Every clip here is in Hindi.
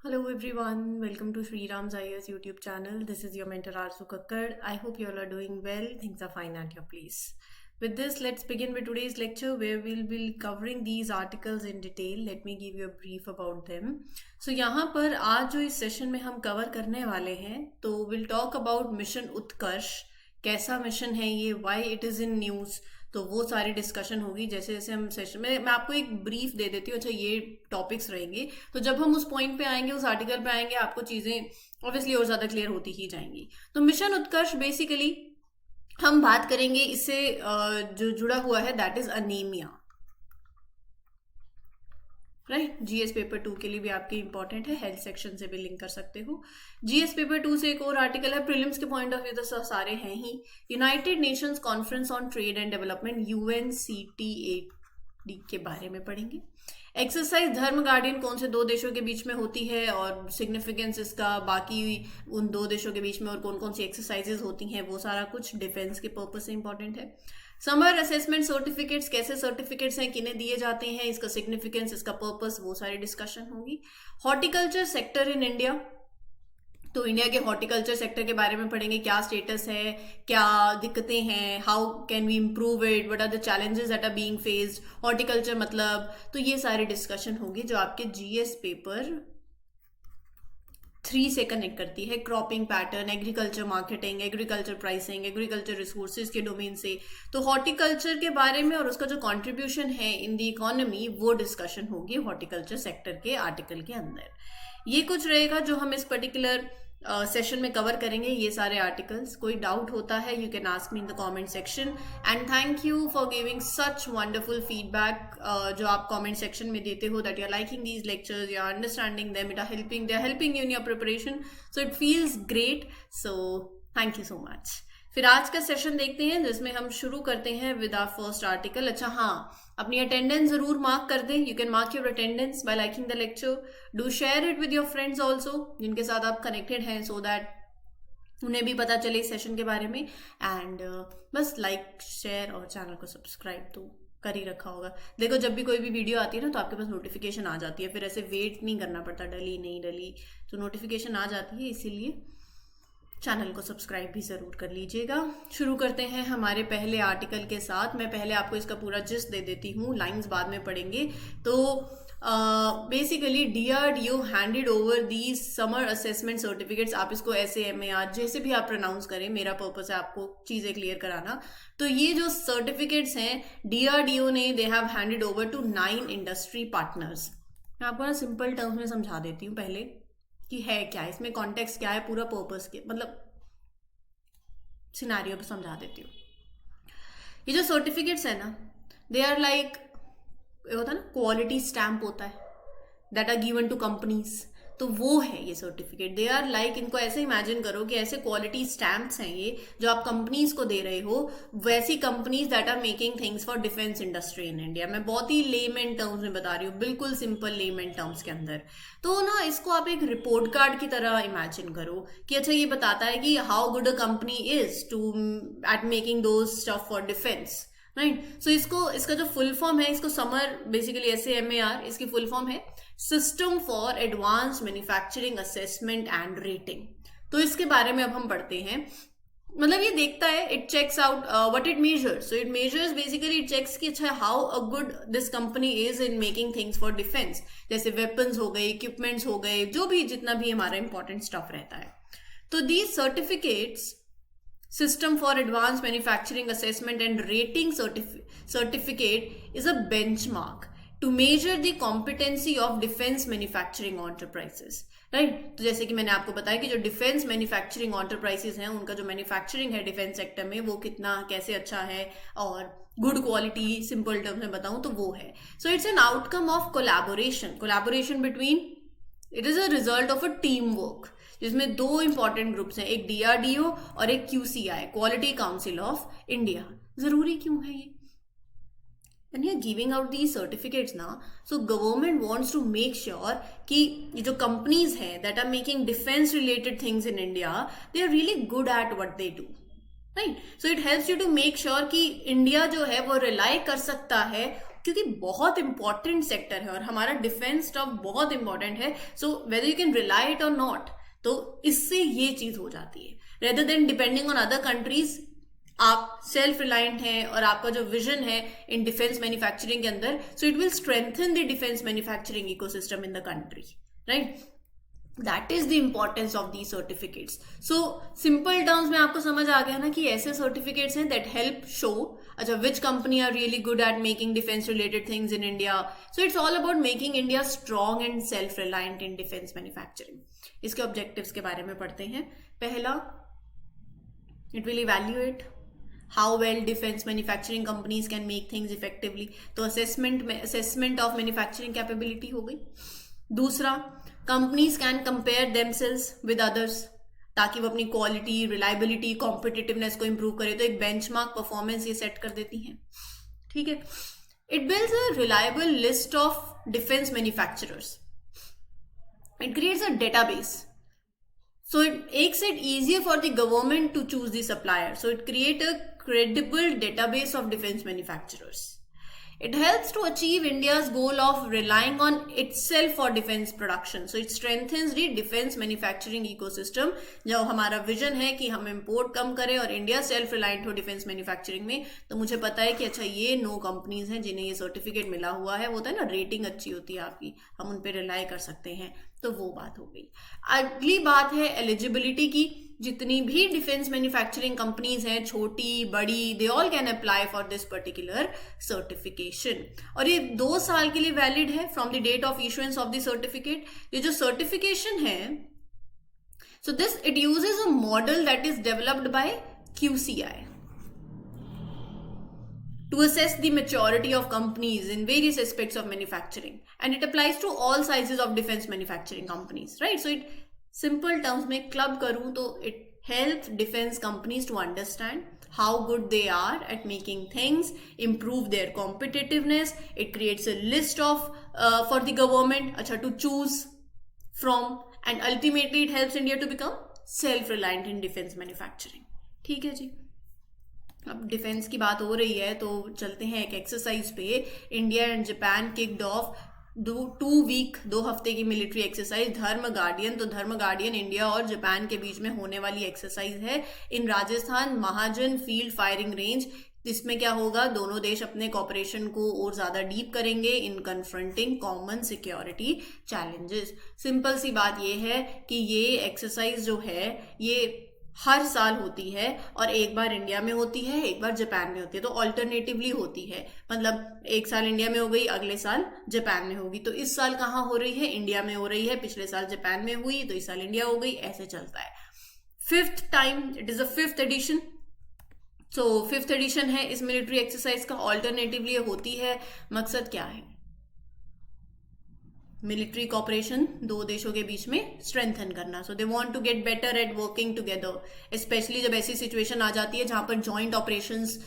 Hello everyone, welcome to Sri Ram's IAS YouTube channel. This is your mentor Arzu Kakkar. I hope you all are doing well. Things are fine at your place. With this, let's begin with today's lecture where we'll be covering these articles in detail. Let me give you a brief about them. So यहाँ पर आज जो इस सेशन में हम कवर करने वाले हैं तो we'll talk about मिशन उत्कर्ष. कैसा मिशन है ये, why it is in news, तो वो सारी डिस्कशन होगी जैसे जैसे हम सेशन में. मैं आपको एक ब्रीफ दे देती हूँ. अच्छा, ये टॉपिक्स रहेंगे, तो जब हम उस पॉइंट पे आएंगे, उस आर्टिकल पे आएंगे, आपको चीज़ें ऑब्वियसली और ज़्यादा क्लियर होती ही जाएंगी. तो मिशन उत्कर्ष बेसिकली हम बात करेंगे, इससे जो जुड़ा हुआ है that is anaemia. Right, GS paper 2 के लिए भी आपके इंपॉर्टेंट है, हेल्थ सेक्शन से भी लिंक कर सकते हो. जीएस पेपर 2 से एक और आर्टिकल है, प्रीलिम्स के पॉइंट ऑफ व्यू तो सारे हैं ही. United Nations Conference on Trade and Development UNCTAD के बारे में पढ़ेंगे. एक्सरसाइज धर्म गार्डियन कौन से दो देशों के बीच में होती है और सिग्निफिकेंस इसका, बाकी उन दो देशों के बीच में और कौन कौन सी एक्सरसाइजेज होती हैं, वो सारा कुछ डिफेंस के पर्पज से इंपॉर्टेंट है. समर असेसमेंट सर्टिफिकेट्स, कैसे सर्टिफिकेट्स हैं, किन्हें दिए जाते हैं, इसका सिग्निफिकेंस, इसका पर्पस, वो सारी डिस्कशन होगी. हॉर्टिकल्चर सेक्टर इन इंडिया, तो इंडिया के हॉर्टिकल्चर सेक्टर के बारे में पढ़ेंगे. क्या स्टेटस है, क्या दिक्कतें हैं, how can we improve it, what are the challenges that are being faced, horticulture मतलब, तो ये सारी डिस्कशन होगी जो आपके जीएस पेपर 3 से कनेक्ट करती है. Cropping pattern, agriculture marketing, agriculture pricing, agriculture resources के डोमेन से, तो हॉर्टिकल्चर के बारे में और उसका जो कंट्रीब्यूशन है इन द इकोनॉमी, वो डिस्कशन होगी हॉर्टिकल्चर सेक्टर के आर्टिकल के अंदर. ये कुछ रहेगा जो हम इस पर्टिकुलर सेशन में कवर करेंगे, ये सारे आर्टिकल्स. कोई डाउट होता है you can ask me in the comment section. And thank you for giving such wonderful feedback जो आप कमेंट सेक्शन में देते हो, that you are liking these lectures, you are understanding them, it are helping, they are helping you in your preparation, so it feels great. So thank you so much. फिर आज का सेशन देखते हैं जिसमें हम शुरू करते हैं विद आवर फर्स्ट आर्टिकल. अच्छा हाँ, अपनी अटेंडेंस जरूर मार्क कर दें. You can mark your attendance bye liking the lecture. Do share it with your friends also, जिनके साथ आप कनेक्टेड हैं, सो दैट उन्हें भी पता चले इस सेशन के बारे में. एंड बस लाइक, शेयर और चैनल को सब्सक्राइब तो कर ही रखा होगा. देखो, जब भी कोई भी वीडियो आती है ना तो आपके पास नोटिफिकेशन आ जाती है, फिर ऐसे वेट नहीं करना पड़ता डली नहीं डली, तो नोटिफिकेशन आ जाती है, इसीलिए चैनल को सब्सक्राइब भी ज़रूर कर लीजिएगा. शुरू करते हैं हमारे पहले आर्टिकल के साथ. मैं पहले आपको इसका पूरा जिस्ट दे देती हूँ, लाइंस बाद में पढ़ेंगे. तो basically DRDO handed over these summer assessment certificates. आप इसको SAMAR जैसे भी आप प्रोनाउंस करें, मेरा पर्पस है आपको चीज़ें क्लियर कराना. तो ये जो सर्टिफिकेट्स हैं DRDO ने, they have handed over to 9 industry partners. मैं आपको ना सिंपल टर्म्स में समझा देती हूँ पहले कि है क्या, इसमें कॉन्टेक्स्ट क्या है, पूरा पर्पस के मतलब सिनेरियो पे समझा देती हूँ. ये जो सर्टिफिकेट्स है ना, दे आर लाइक, होता है ना क्वालिटी स्टैम्प होता है, that are given to companies, तो वो है ये सर्टिफिकेट. दे आर लाइक, इनको ऐसे इमेजिन करो कि ऐसे क्वालिटी स्टैम्प्स हैं ये जो आप कंपनीज को दे रहे हो, वैसी companies that are making things for defence industry in India. मैं बहुत ही लेमन टर्म्स में बता रही हूँ, बिल्कुल सिंपल लेमन टर्म्स के अंदर. तो ना इसको आप एक रिपोर्ट कार्ड की तरह इमेजिन करो कि अच्छा, ये बताता है कि how good a company is too at making those stuff for defence, right. So इसका जो फुल फॉर्म है, इसको समर बेसिकली SAMAR, इसकी फुल फॉर्म है system for advance manufacturing assessment and rating. तो इसके बारे में अब हम पढ़ते हैं. मतलब ये देखता है, it checks out what it measures. So it measures basically, it checks कि अच्छा how a good this company is in making things for defence, जैसे वेपन्स हो गए, इक्विपमेंट्स हो गए, जो भी जितना भी हमारा इंपॉर्टेंट स्टफ रहता है. तो these certificates, System for Advanced Manufacturing Assessment and Rating certificate is a benchmark to measure the competency of defense manufacturing enterprises. Right. तो जैसे कि मैंने आपको बताया कि जो डिफेंस मैन्युफैक्चरिंग एंटरप्राइजेस हैं, उनका जो मैन्युफैक्चरिंग है डिफेंस सेक्टर में, वो कितना कैसे अच्छा है और गुड क्वालिटी, सिंपल टर्म्स में बताऊं तो वो है. So it's an outcome of collaboration between, it is a result of a team work, जिसमें 2 इंपॉर्टेंट ग्रुप्स हैं, एक DRDO और एक QCI, quality council of India. जरूरी क्यों है ये? And you're giving out these certificates now, so government wants to make sure कि ये जो companies हैं that are making defense related things in India, they are really good at what they do, right? So it helps you to make sure कि India जो है वो rely कर सकता है क्योंकि बहुत इंपॉर्टेंट सेक्टर है और हमारा डिफेंस स्टफ बहुत इंपॉर्टेंट है. So whether you can rely it और नॉट, तो इससे ये चीज हो जाती है. Rather than depending on other countries, आप सेल्फ रिलायंट हैं और आपका जो विजन है इन डिफेंस मैन्युफैक्चरिंग के अंदर, so it will strengthen the defence manufacturing ecosystem in the country, right. That is the importance of the certificates. So simple terms में आपको समझ आ गया ना कि ऐसे सर्टिफिकेट्स हैं दैट हेल्प शो, अच्छा, which company are really good at making defence related things in India. So it's all about making India strong and self reliant in defence manufacturing. इसके ऑब्जेक्टिव्स के बारे में पढ़ते हैं. पहला, it will evaluate how well defence manufacturing companies can make things effectively. तो असेसमेंट ऑफ मैन्युफैक्चरिंग कैपेबिलिटी हो गई. दूसरा, companies can compare themselves with others, ताकि वो अपनी क्वालिटी, रिलायबिलिटी, कॉम्पिटिटिवनेस को इंप्रूव करे. तो एक बेंचमार्क परफॉर्मेंस ये सेट कर देती हैं. ठीक है. It builds a reliable list of defence manufacturers. It creates a database. So it makes it easier for the government to choose the supplier. So it creates a credible database of defense manufacturers. It helps to achieve India's goal of relying on itself for defense production. So it strengthens the defense manufacturing ecosystem. जब हमारा विजन है कि हम इंपोर्ट कम करें और इंडिया सेल्फ रिलायंट हो डिफेंस मैन्युफैक्चरिंग में, तो मुझे पता है कि अच्छा ये 9 कंपनीज हैं जिन्हें ये सर्टिफिकेट मिला हुआ है. वो होता है ना, रेटिंग अच्छी होती है आपकी, हम उन पर रिलाई कर सकते हैं. तो वो बात हो गई. अगली बात है एलिजिबिलिटी की. जितनी भी डिफेंस मैन्युफैक्चरिंग कंपनीज हैं, छोटी बड़ी, they all can apply for this particular certification. और ये 2 साल के लिए वैलिड है from the date of issuance of the certificate. ये जो सर्टिफिकेशन है, so this it uses a model that is developed by QCI to assess the maturity of companies in various aspects of manufacturing, and it applies to all sizes of defense manufacturing companies, right? So it, simple terms में club करूँ तो it helps defense companies to understand how good they are at making things, improve their competitiveness. It creates a list of for the government अच्छा to choose from, and ultimately it helps India to become self-reliant in defense manufacturing. ठीक है जी. अब डिफेंस की बात हो रही है तो चलते हैं एक एक्सरसाइज पे. India and Japan kicked of 2 हफ्ते की मिलिट्री एक्सरसाइज धर्म गार्डियन. तो धर्म गार्डियन इंडिया और जापान के बीच में होने वाली एक्सरसाइज है इन राजस्थान महाजन फील्ड फायरिंग रेंज. इसमें क्या होगा, दोनों देश अपने कॉपरेशन को और ज्यादा डीप करेंगे in confronting common security challenges. Simple सी बात ये है कि ये एक्सरसाइज जो है ये हर साल होती है, और एक बार इंडिया में होती है, एक बार जापान में होती है. तो ऑल्टरनेटिवली होती है, मतलब एक साल इंडिया में हो गई, अगले साल जापान में होगी. तो इस साल कहाँ हो रही है, इंडिया में हो रही है. पिछले साल जापान में हुई तो इस साल इंडिया हो गई. ऐसे चलता है. 5th time, it is a 5th edition. So 5th edition है इस मिलिट्री एक्सरसाइज का. ऑल्टरनेटिवली होती है. मकसद क्या है, मिलिट्री कॉपरेशन 2 देशों के बीच में स्ट्रेंथन करना. So they want to get better at working together, specially जब ऐसी सिचुएशन आ जाती है जहां पर joint operations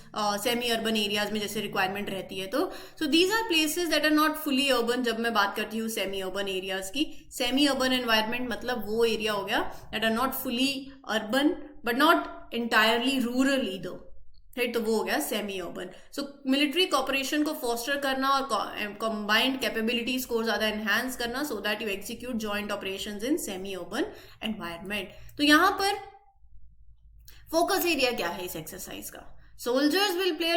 semi urban areas में जैसे रिक्वायरमेंट रहती है. तो so these are places that are not fully urban. जब मैं बात करती हूँ सेमी अर्बन एरियाज की, सेमी अर्बन एनवायरमेंट मतलब वो एरिया हो गया that are not fully urban but not entirely rural either, right. तो वो हो गया सेमी अर्बन. सो मिलिट्री कॉपरेशन को फोस्टर करना और कंबाइंड कैपेबिलिटीज को ज्यादा एनहांस करना so that you execute joint operations in semi urban environment. तो यहां पर फोकस एरिया क्या है इस एक्सरसाइज का. Soldiers will pay a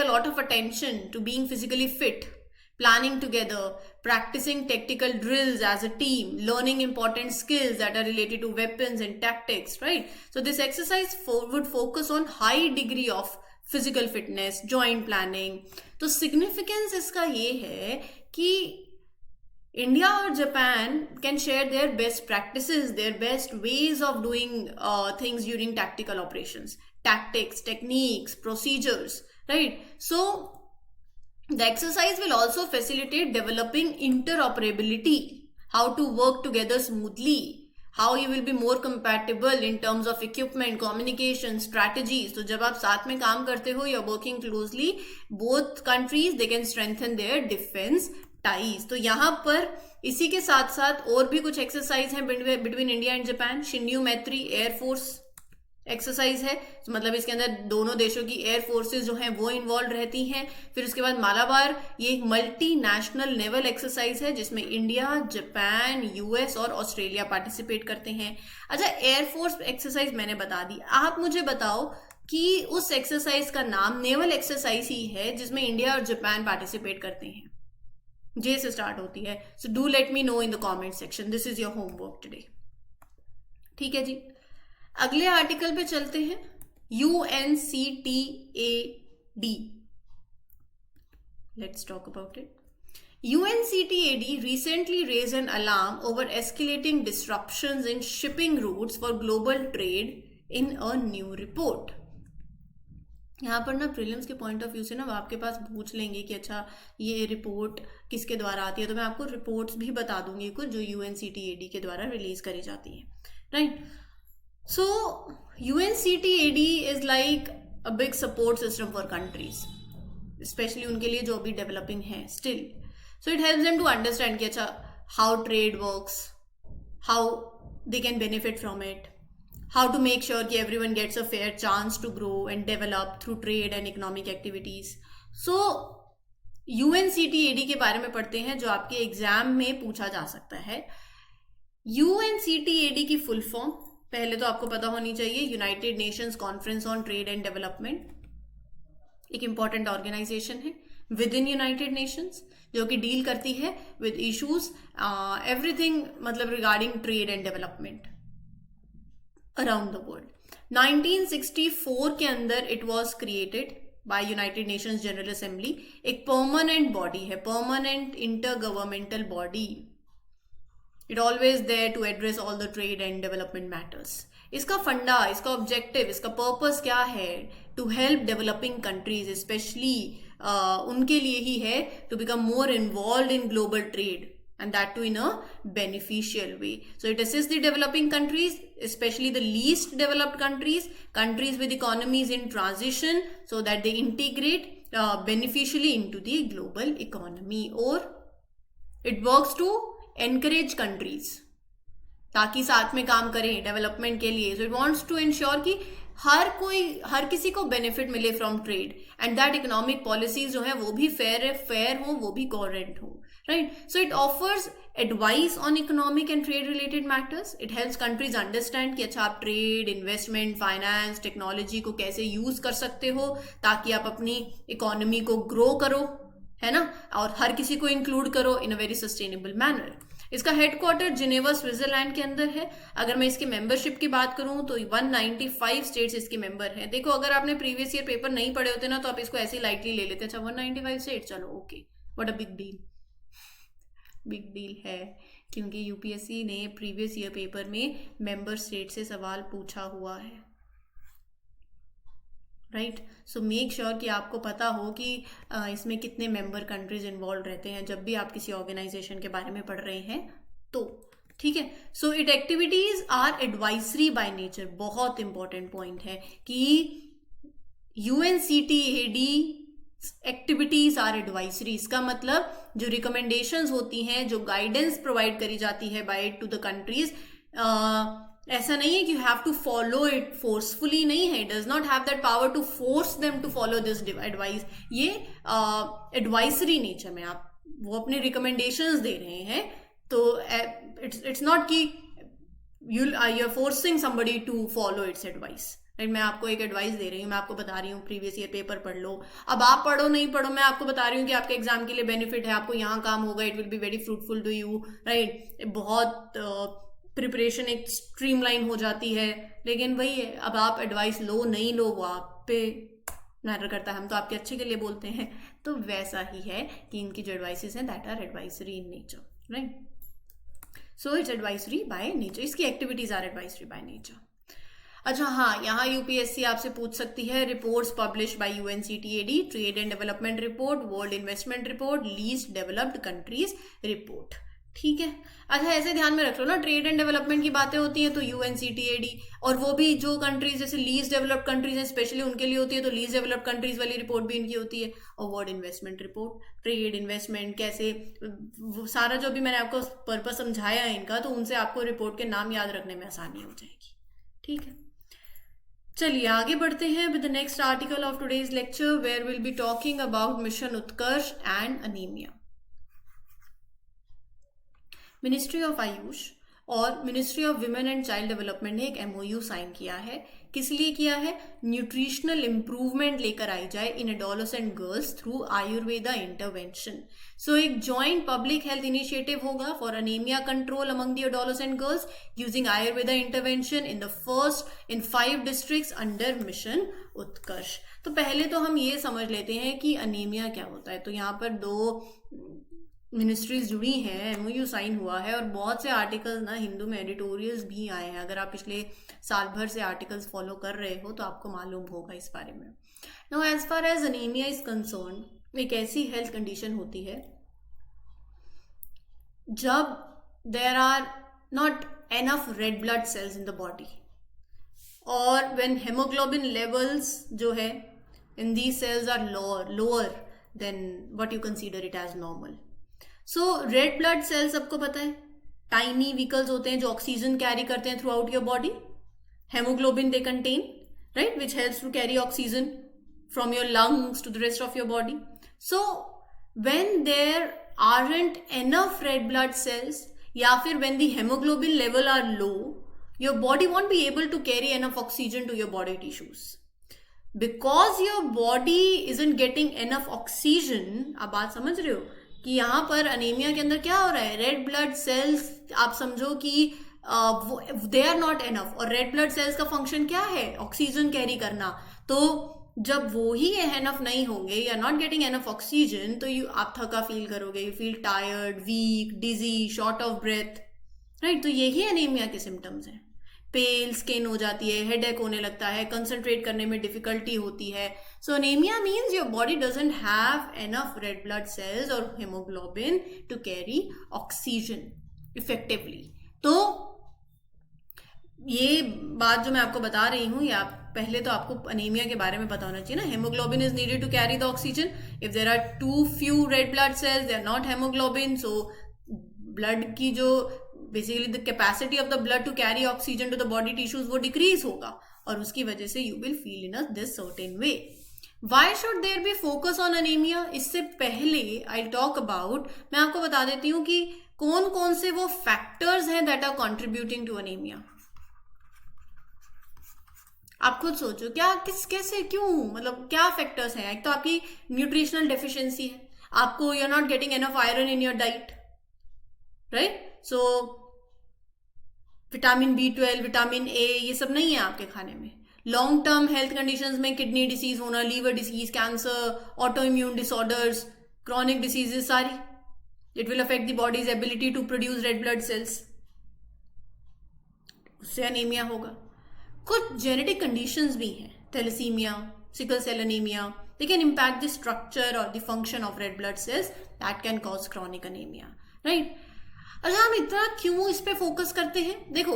lot of attention to being physically fit, planning together, practicing tactical drills as a team, learning important skills that are related to weapons and tactics, right? So this exercise would focus on high degree of physical fitness, joint planning. तो significance इसका ये है कि India और Japan can share their best practices, their best ways of doing things during tactical operations, tactics, techniques, procedures, right? So the exercise will also facilitate developing interoperability, how to work together smoothly, how you will be more compatible in terms of equipment, communication, strategies. तो जब आप साथ में काम करते हो, you're working closely, both countries they can strengthen their defense ties. तो यहाँ पर इसी के साथ साथ और भी कुछ एक्सरसाइज हैं between India and Japan. Shinyuu मैत्री एयरफोर्स एक्सरसाइज है, तो मतलब इसके अंदर दोनों देशों की एयर फोर्सेस जो हैं वो इन्वॉल्व रहती हैं। फिर उसके बाद मालाबार, ये एक मल्टीनेशनल नेवल एक्सरसाइज है जिसमें इंडिया, जापान, यूएस और ऑस्ट्रेलिया पार्टिसिपेट करते हैं। अच्छा, एयरफोर्स एक्सरसाइज मैंने बता दी, आप मुझे बताओ कि उस एक्सरसाइज का नाम नेवल एक्सरसाइज ही है जिसमें इंडिया और जापान पार्टिसिपेट करते हैं, जे से स्टार्ट होती है। So do let me know in the comment section, this is your homework today. ठीक है जी, अगले आर्टिकल पे चलते हैं। UNCTAD, let's talk about it. UNCTAD recently raised an alarm over escalating disruptions in shipping routes for global trade in a new report. यहाँ पर ना प्रीलिम्स के पॉइंट ऑफ व्यू से ना आपके पास पूछ लेंगे कि अच्छा ये रिपोर्ट किसके द्वारा आती है, तो मैं आपको रिपोर्ट्स भी बता दूंगी कुछ जो UNCTAD के द्वारा रिलीज करी जाती है, right. So UNCTAD is like a big support system for countries, specially उनके लिए जो अभी डेवलपिंग है still. So it helps them to understand कि अच्छा how trade works, how they can benefit from it, how to make sure कि everyone gets a fair chance to grow and develop through trade and economic activities. So UNCTAD के बारे में पढ़ते हैं जो आपके एग्जाम में पूछा जा सकता है। UNCTAD की फुल फॉर्म पहले तो आपको पता होनी चाहिए, United Nations Conference on Trade and Development, एक इंपॉर्टेंट ऑर्गेनाइजेशन है विद इन यूनाइटेड नेशंस जो कि डील करती है विद इशूज एवरीथिंग मतलब regarding trade and development around the world. 1964 के अंदर it was created by United Nations General Assembly, एक परमानेंट बॉडी है, permanent intergovernmental body. It always there to address all the trade and development matters. इसका फंडा, इसका ऑब्जेक्टिव, इसका पर्पस क्या है? To help developing countries, specially उनके लिए ही है, to become more involve in global trade and that too in a beneficial way. So it assists the developing countries, especially the least developed countries, countries with economies in transition, so that they integrate beneficially into the global economy. Or it works to encourage countries ताकि साथ में काम करें डेवलपमेंट के लिए। So it wants to ensure कि हर किसी को बेनिफिट मिले from trade and that economic policies जो है वो भी फेयर हो, वो भी कोहेरेंट हो, right. So it offers advice on economic and trade related matters. It helps countries understand कि अच्छा आप ट्रेड, इन्वेस्टमेंट, फाइनेंस, टेक्नोलॉजी को कैसे यूज कर सकते हो ताकि आप अपनी इकोनॉमी को ग्रो करो, है ना, और हर किसी को इंक्लूड करो इन अ वेरी सस्टेनेबल मैनर। इसका हेडक्वार्टर जिनेवा स्विट्जरलैंड के अंदर है। अगर मैं इसकी मेंबरशिप की बात करूं तो 195 स्टेट्स इसके मेंबर हैं। देखो अगर आपने प्रीवियस ईयर पेपर नहीं पढ़े होते ना तो आप इसको ऐसे लाइटली ले लेते। अच्छा 195 स्टेट, चलो okay, what a big deal. Big deal है क्योंकि यूपीएससी ने प्रीवियस ईयर पेपर में मेंबर स्टेट से सवाल पूछा हुआ है, राइट। सो मेक श्योर कि आपको पता हो कि इसमें कितने मेंबर कंट्रीज इन्वॉल्व रहते हैं जब भी आप किसी ऑर्गेनाइजेशन के बारे में पढ़ रहे हैं तो, ठीक है। So it activities are advisory by nature. बहुत इंपॉर्टेंट पॉइंट है कि UNCTAD एक्टिविटीज आर एडवाइजरी। इसका मतलब जो रिकमेंडेशंस होती हैं, जो गाइडेंस प्रोवाइड करी जाती है बाय टू द कंट्रीज, ऐसा नहीं है कि you have to follow it forcefully, नहीं है। It does not have that power to force them to follow this advice. ये एडवाइजरी नेचर में आप वो अपने रिकमेंडेशंस दे रहे हैं, तो इट्स नॉट कि you are forcing somebody to follow its advice, right. मैं आपको एक एडवाइस दे रही हूँ, मैं आपको बता रही हूँ प्रीवियस ईयर पेपर पढ़ लो। अब आप पढ़ो नहीं पढ़ो, मैं आपको बता रही हूँ कि आपके एग्जाम के लिए बेनिफिट है, आपको यहाँ काम होगा, it will be very fruitful to you, right. बहुत प्रिपरेशन एक स्ट्रीमलाइन हो जाती है, लेकिन वही है, अब आप एडवाइस लो नहीं लो वो आप पे मैटर करता है। हम तो आपके अच्छे के लिए बोलते हैं, तो वैसा ही है कि इनकी जो एडवाइसेस हैं that are advisory in nature, right. So it's advisory by nature, इसकी activities are advisory by nature. अच्छा हाँ, यहाँ यूपीएससी आपसे पूछ सकती है reports publish by UNCTAD, trade and development report, world investment report, least developed countries report, ठीक है। अच्छा ऐसे ध्यान में रख लो ना, ट्रेड एंड डेवलपमेंट की बातें होती हैं तो UNCTAD, और वो भी जो कंट्रीज जैसे लीस्ट डेवलप्ड कंट्रीज हैं स्पेशली उनके लिए होती है, तो लीस्ट डेवलप्ड कंट्रीज वाली रिपोर्ट भी इनकी होती है। और world investment report, trade, investment कैसे, वो सारा जो भी मैंने आपको पर्पस समझाया है इनका, तो उनसे आपको रिपोर्ट के नाम याद रखने में आसानी हो जाएगी, ठीक है। चलिए आगे बढ़ते हैं with the next article of today's lecture where will be talking about mission Utkarsh and anaemia. Ministry of Ayush और ministry of women and child development ने एक एमओयू साइन किया है। किस लिए किया है? न्यूट्रिशनल इंप्रूवमेंट लेकर आई जाए in adolescent girls through Ayurveda intervention. So एक जॉइंट पब्लिक हेल्थ इनिशिएटिव होगा for anaemia control among the adolescent girls using Ayurveda intervention in 5 districts under mission Utkarsh. तो पहले तो हम ये समझ लेते हैं कि अनीमिया क्या होता है। तो यहाँ पर 2 मिनिस्ट्रीज जुड़ी हैं, एमओयू साइन हुआ है और बहुत से आर्टिकल्स ना हिंदू में एडिटोरियल्स भी आए हैं। अगर आप पिछले साल भर से आर्टिकल्स फॉलो कर रहे हो तो आपको मालूम होगा इस बारे में। Now as far as anaemia is concern, एक ऐसी हेल्थ कंडीशन होती है जब there are not enough red blood cells in the body और व्हेन हेमोग्लोबिन लेवल्स जो है in these cells are lower than what you consider it as normal. So red blood cells सबको पता है टाइनी व्हीकल्स होते हैं जो ऑक्सीजन कैरी करते हैं throughout your body. Haemoglobin they contain, right, which helps to carry oxygen from your lungs to the rest of your body. So when there aren't enough red blood cells या फिर when the haemoglobin level are low, your body won't be able to carry enough oxygen to your body tissues. Because your body isn't getting enough oxygen, आप बात समझ रहे हो कि यहाँ पर अनीमिया के अंदर क्या हो रहा है? रेड ब्लड सेल्स आप समझो कि दे आर नॉट एनफ, और रेड ब्लड सेल्स का फंक्शन क्या है? ऑक्सीजन कैरी करना। तो जब वो ही एनफ नहीं होंगे या नॉट गेटिंग एनफ ऑक्सीजन तो आप थका फील करोगे, you feel tired, weak, dizzy, short of breath, right. तो यही अनीमिया के सिम्टम्स हैं। पेल स्किन हो जाती है, हेडेक होने लगता है, कंसंट्रेट करने में डिफिकल्टी होती है। So anaemia means your body doesn't have enough red blood cells और haemoglobin to carry oxygen effectively. तो ये बात जो मैं आपको बता रही हूँ, या पहले तो आपको अनीमिया के बारे में पता होना चाहिए ना। Haemoglobin is needed to carry the oxygen. If there are too few red blood cells, they are not haemoglobin, so blood की जो basically the capacity of the blood to carry oxygen to the body tissues वो डिक्रीज होगा और उसकी वजह से you will feel in a this certain way. Why should there be focus on anaemia? इससे पहले आई टॉक अबाउट, मैं आपको बता देती हूँ कि कौन कौन से वो फैक्टर्स हैं that are contributing to anaemia. आप खुद सोचो, क्या कैसे क्यों, मतलब क्या फैक्टर्स हैं? एक तो आपकी न्यूट्रिशनल डेफिशिएंसी है, आपको you are not getting enough iron in your diet, right. So vitamin B12, vitamin A ये सब नहीं है आपके खाने में। लॉन्ग टर्म हेल्थ कंडीशंस में किडनी डिसीज होना, liver disease, cancer, auto immune disorders, chronic diseases सारी, it will affect the body's ability to produce red blood cells, उससे अनीमिया होगा। कुछ जेनेटिक कंडीशंस भी हैं, thalassaemia, sickle cell anaemia, they can impact the structure और the function of red blood sales that can cause chronic anaemia, right. अच्छा, हम इतना क्यों इस पे फोकस करते हैं? देखो,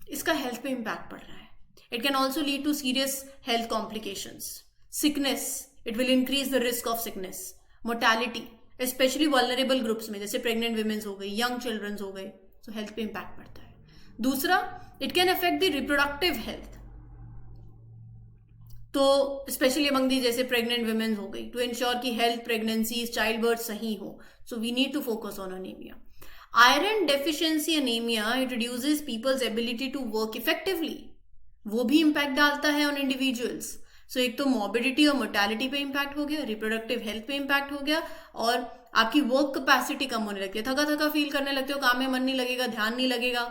इसका हेल्थ पे इम्पैक्ट पड़ रहा है। It can also lead to serious health complications, sickness, it will increase the risk of sickness, mortality, specially vulnerable groups में, जैसे प्रेग्नेंट वुमेन्स हो गई, यंग चिल्ड्रंस हो गए, तो हेल्थ पे इम्पैक्ट पड़ता है। दूसरा, it can affect the reproductive health, तो स्पेशली अमंग दी जैसे प्रेग्नेंट वुमेन्स हो गई, टू इंश्योर की हेल्थ, प्रेगनेंसीज, चाइल्ड बर्थ सही हो, so we need to focus on anaemia. Iron deficiency anaemia, it reduces people's ability to work effectively, वो भी इम्पैक्ट डालता है ऑन इंडिविजुअल्स। सो एक तो मॉर्बिडिटी और मोर्टैलिटी पे इम्पैक्ट हो गया, रिप्रोडक्टिव हेल्थ पे इम्पैक्ट हो गया, और आपकी वर्क कैपेसिटी कम होने लगती है, थका थका फील करने लगते हो, काम में मन नहीं लगेगा, ध्यान नहीं लगेगा,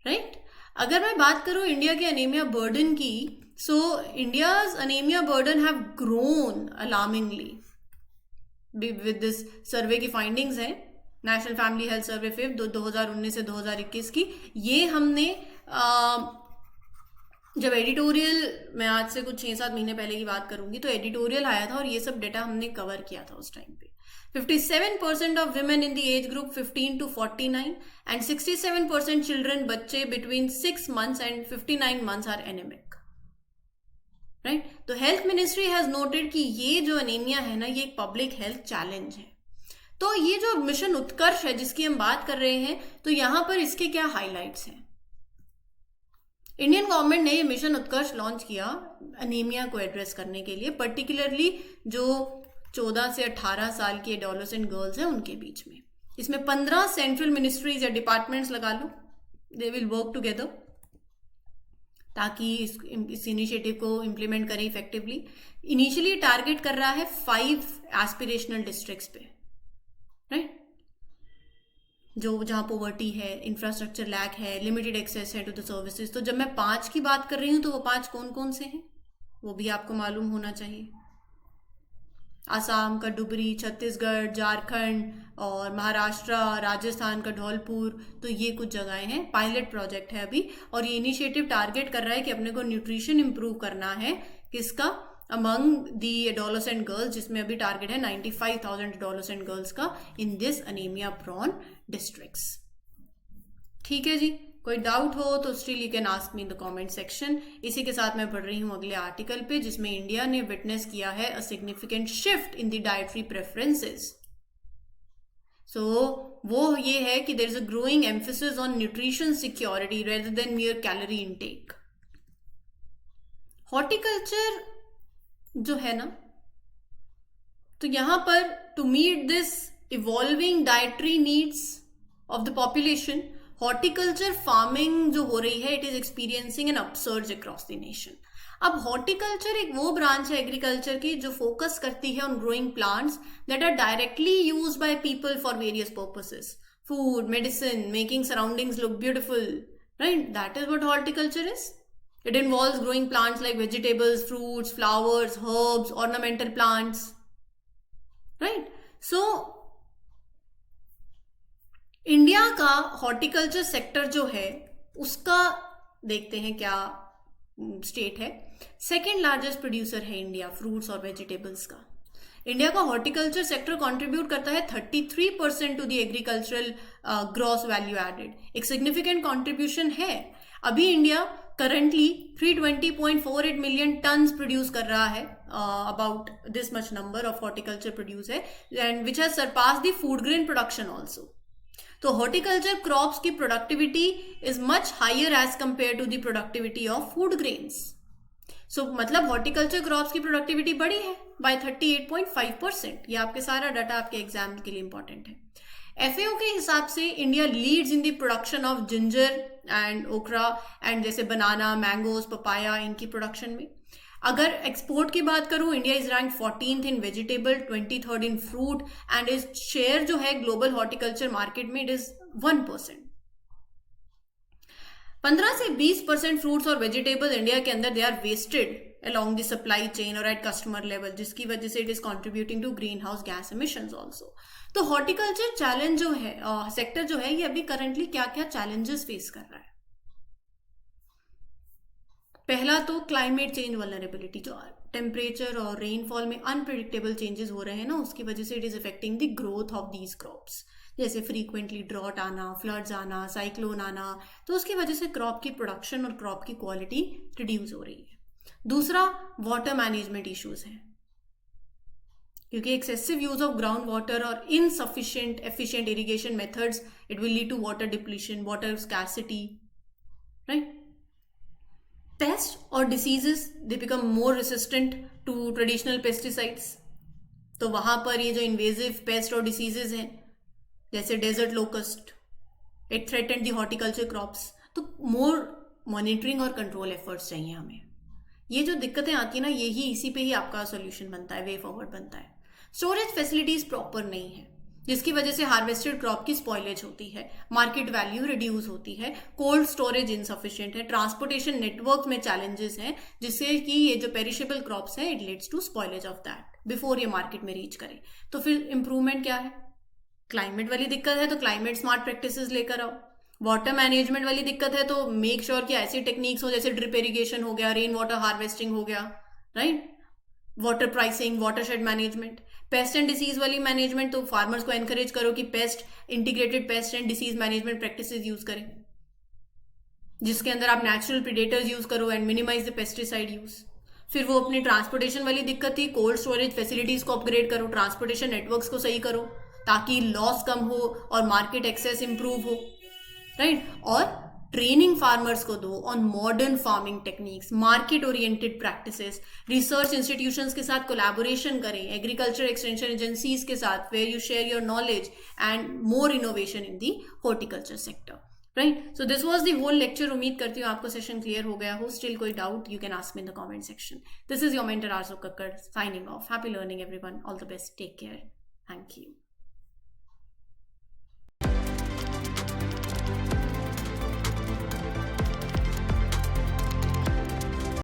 राइट। अगर मैं बात करूं इंडिया के अनीमिया बर्डन की, सो India's anaemia burden have grown alarmingly with this survey की फाइंडिंग्स हैं, नेशनल फैमिली हेल्थ सर्वे 5 2019 से 2021 की। ये हमने जब एडिटोरियल, मैं आज से कुछ 6-7 महीने पहले की बात करूंगी, तो एडिटोरियल आया था और ये सब डेटा हमने कवर किया था उस टाइम पे। 57% of women in the age group 15 to 49 and 67% children, बच्चे between 6 months and 59 months are anaemic, right. तो हेल्थ मिनिस्ट्री हैज नोटेड कि ये जो अनीमिया है ना, ये एक पब्लिक हेल्थ चैलेंज है। तो ये जो मिशन उत्कर्ष है जिसकी हम बात कर रहे हैं, तो यहां पर इसके क्या हाइलाइट्स हैं? इंडियन गवर्नमेंट ने ये मिशन उत्कर्ष लॉन्च किया अनीमिया को एड्रेस करने के लिए, पर्टिकुलरली जो 14 से 18 साल के एडोलेसेंट गर्ल्स हैं उनके बीच में। इसमें 15 सेंट्रल मिनिस्ट्रीज या डिपार्टमेंट्स लगा लो, दे विल वर्क टुगेदर ताकि इस इनिशिएटिव को इम्प्लीमेंट करें इफेक्टिवली। इनिशियली टारगेट कर रहा है 5 एस्पिरेशनल डिस्ट्रिक्ट्स पे, राइट, जो जहां पॉवर्टी है, इंफ्रास्ट्रक्चर लैक है, लिमिटेड एक्सेस है टू द सर्विसेज। तो जब मैं 5 की बात कर रही हूं तो वो 5 कौन कौन से हैं वो भी आपको मालूम होना चाहिए। आसाम का डुबरी, छत्तीसगढ़, झारखंड और महाराष्ट्र, राजस्थान का धौलपुर, तो ये कुछ जगहें हैं। पायलट प्रोजेक्ट है अभी, और ये इनिशिएटिव टारगेट कर रहा है कि अपने को न्यूट्रिशन इंप्रूव करना है किसका, अमंग दी एडोलेसेंट गर्ल्स, जिसमें अभी टारगेट है 95,000 एडोलेसेंट गर्ल्स का in this anaemia prone districts. ठीक है जी, कोई डाउट हो तो still you can ask me in the comment section. इसी के साथ मैं पढ़ रही हूँ अगले आर्टिकल पे, जिसमें इंडिया ने विटनेस किया है a significant shift in the dietary preferences. So वो ये है कि there is a growing emphasis on nutrition security rather than mere calorie intake. Horticulture जो है ना, तो यहां पर to meet this evolving dietary needs of the population, horticulture farming जो हो रही है, it is experiencing an upsurge across the nation. अब हॉर्टिकल्चर एक वो ब्रांच है एग्रीकल्चर की जो फोकस करती है on growing plants that are directly use by people for various purposes, food, medicine, making surroundings look beautiful, right, that is what horticulture is. It involves growing plants like vegetables, fruits, flowers, herbs, ornamental plants, right? So, India का हॉर्टिकल्चर सेक्टर जो है उसका देखते हैं क्या स्टेट है। सेकेंड लार्जेस्ट प्रोड्यूसर है इंडिया फ्रूट्स और वेजिटेबल्स का। इंडिया का हॉर्टिकल्चर सेक्टर कंट्रीब्यूट करता है 33% to the agricultural gross value added, एक सिग्निफिकेंट कंट्रीब्यूशन है। अभी India currently 320.48 million tonnes produce कर रहा है, about this much number of horticulture produce है, and which has surpass the food grain production also. तो हॉर्टिकल्चर क्रॉप्स की productivity is much higher as compare to the productivity of food grains. So मतलब हॉर्टिकल्चर क्रॉप्स की प्रोडक्टिविटी बढ़ी है बाय 38.5%। ये आपके सारा डाटा आपके एग्जाम के लिए इंपॉर्टेंट है। FAO के हिसाब से India leads in the production of ginger and ओकरा एंड जैसे बनाना, मैंगोज, पपाया, इनकी प्रोडक्शन में। अगर एक्सपोर्ट की बात करूं, India is rank 14th in vegetable, 23rd in fruit, and इस शेयर जो है ग्लोबल हॉर्टिकल्चर मार्केट में इट इज 1%। 15 से 20% फ्रूट्स और वेजिटेबल इंडिया के अंदर they are wasted along the supply chain और at customer level, जिसकी वजह से it is contributing to greenhouse gas emissions also। तो हॉर्टिकल्चर चैलेंज जो है सेक्टर जो है ये अभी करंटली क्या क्या चैलेंजेस फेस कर रहा है। पहला तो क्लाइमेट चेंज वल्नरेबिलिटी, जो टेम्परेचर और रेनफॉल में अनप्रिडिक्टेबल चेंजेस हो रहे हैं ना, उसकी वजह से it is affecting the growth of these crops, जैसे फ्रीक्वेंटली ड्रॉट आना, फ्लड्स आना, साइक्लोन आना, तो उसकी वजह से क्रॉप की प्रोडक्शन और क्रॉप की क्वालिटी रिड्यूस हो रही है। दूसरा वाटर मैनेजमेंट इश्यूज हैं, क्योंकि excessive use of ground water और insufficient efficient irrigation methods it will lead to water depletion, water scarcity, right. Pest और diseases they become more resistant to traditional pesticides, तो वहां पर ये जो इन्वेजिव पेस्ट और डिसीजेस हैं जैसे desert locust, it threaten the horticulture crops. तो मोर मॉनिटरिंग और कंट्रोल एफर्ट्स चाहिए हमें। ये जो दिक्कतें आती है ना, यही इसी पे ही आपका सॉल्यूशन बनता है, वे फॉरवर्ड बनता है। स्टोरेज फैसिलिटीज प्रॉपर नहीं है, जिसकी वजह से हार्वेस्टेड क्रॉप की स्पॉइलेज होती है, मार्केट वैल्यू रिड्यूस होती है, कोल्ड स्टोरेज इनसफिशिएंट है, ट्रांसपोर्टेशन नेटवर्क में चैलेंजेस हैं, जिससे कि ये जो पेरिशेबल क्रॉप्स हैं it leads to spoilage of that before ये मार्केट में रीच करे। तो फिर इंप्रूवमेंट क्या है? क्लाइमेट वाली दिक्कत है तो क्लाइमेट स्मार्ट प्रैक्टिसेस लेकर आओ। वाटर मैनेजमेंट वाली दिक्कत है तो मेक श्योर कि ऐसी टेक्निक्स हो जैसे ड्रिप इरिगेशन हो गया, रेन वाटर हार्वेस्टिंग हो गया, right, water pricing, watershed management. Pest and disease वाली मैनेजमेंट, तो फार्मर्स को एनकरेज करो कि pest integrated pest and disease management practices use करें, जिसके अंदर आप नेचुरल प्रीडेटर्स यूज करो and minimise the pesticide use. फिर वो अपनी ट्रांसपोर्टेशन वाली दिक्कत थी, कोल्ड स्टोरेज फैसिलिटीज को अपग्रेड करो, ट्रांसपोर्टेशन नेटवर्क्स को सही करो ताकि लॉस कम हो और मार्केट एक्सेस इंप्रूव हो, राइट। और ट्रेनिंग फार्मर्स को दो on modern farming techniques, market oriented practices, research institutions के साथ कोलैबोरेशन करें, एग्रीकल्चर एक्सटेंशन एजेंसीज के साथ, where you share your knowledge and more innovation in the horticulture sector, right. So this was the whole lecture. उम्मीद करती हूँ आपको सेशन क्लियर हो गया हो. स्टिल कोई doubt you can ask me in the comment section. This is your mentor Aarzoo Kakkar signing off. Happy learning everyone. All the best. Take care. Thank you.